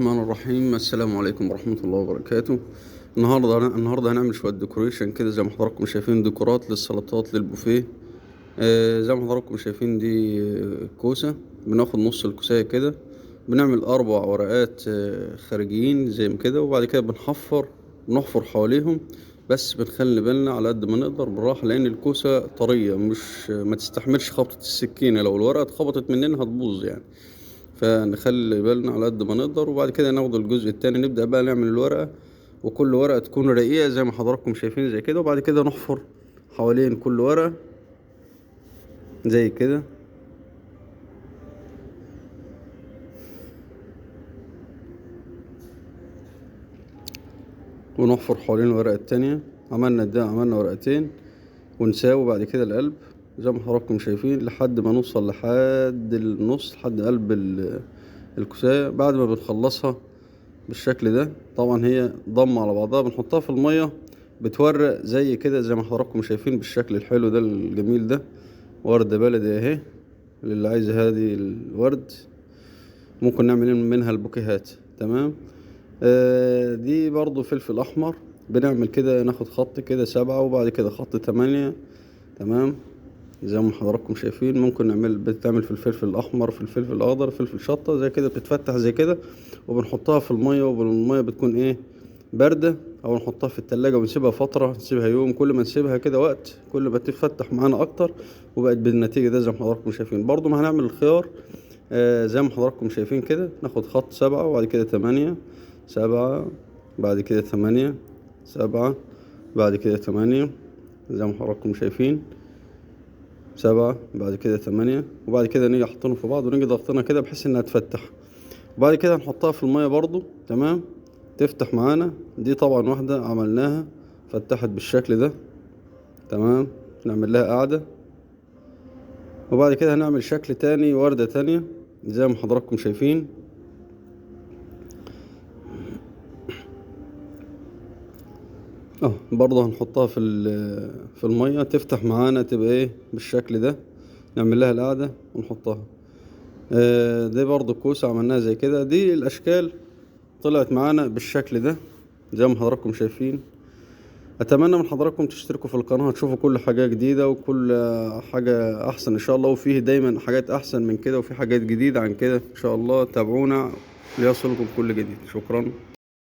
الرحمن الرحيم. السلام عليكم ورحمة الله وبركاته. النهارده هنعمل شوية ديكوريشن كده زي ما حضراتكم شايفين، ديكورات للسلطات للبوفيه. زي ما حضراتكم شايفين دي كوسة. بناخد نص الكوساية كده، بنعمل 4 ورقات خارجيين زي ما كده، وبعد كده بنحفر حواليهم. بس بنخلي بالنا على قد ما نقدر بالراحة، لأن الكوسة طرية مش ما تستحملش خبطة السكينة. لو الورقة اتخبطت مننا هتبوظ يعني. فنخلي بالنا على قد ما نقدر، وبعد كده ناخد الجزء التاني نبدأ بقى نعمل الورقة. وكل ورقة تكون رقيقة زي ما حضراتكم شايفين زي كده، وبعد كده نحفر حوالين كل ورقة زي كده. ونحفر حوالين الورقة التانية. عملنا ورقتين، ونساوي بعد كده القلب زي ما حضراتكم شايفين لحد ما نوصل لحد النص، لحد قلب الكوساية. بعد ما بنخلصها بالشكل ده، طبعا هي ضم على بعضها، بنحطها في المية بتورق زي كده زي ما حضراتكم شايفين بالشكل الحلو ده الجميل ده. وردة بلدي اهي، للي عايز هذه الورد ممكن نعمل منها البوكيهات. تمام. دي برضو فلفل احمر. بنعمل كده، ناخد خط كده 7 وبعد كده خط 8. تمام. زي ما حضراتكم شايفين ممكن بتتعمل في الفلفل الاحمر، في الفلفل الاخضر، فلفل شطه زي كده، بتتفتح زي كده. وبنحطها في الميه، والميه بتكون ايه، بارده. او نحطها في التلاجة ونسيبها فتره، نسيبها يوم. كل ما نسيبها كده وقت كل ما تفتح معانا اكتر، وبقت بالنتيجه ده زي ما حضراتكم شايفين. برضو ما هنعمل الخيار زي ما حضراتكم شايفين كده. ناخد خط 7 وبعد كده 8، 7 بعد كده 8، 7 بعد كده 8 زي ما حضراتكم شايفين، 7 بعد كده 8. وبعد كده نيجي حاطينهم في بعض ونيجي ضغطنا كده بحيث انها تفتح. وبعد كده نحطها في المية برضو. تمام. تفتح معانا. دي طبعا واحدة عملناها فتحت بالشكل ده. تمام. نعمل لها قاعدة، وبعد كده هنعمل شكل تاني، وردة تانية زي ما حضراتكم شايفين. برضه هنحطها في المية تفتح معانا، تبقى ايه بالشكل ده. نعمل لها القاعدة ونحطها. دي برضو كوسة عملناها زي كده. دي الأشكال طلعت معانا بالشكل ده زي ما حضراتكم شايفين. أتمنى من حضراتكم تشتركوا في القناة، تشوفوا كل حاجة جديدة وكل حاجة أحسن إن شاء الله. وفيه دايما حاجات أحسن من كده، وفي حاجات جديدة عن كده إن شاء الله. تابعونا ليصلكم كل جديد. شكرا.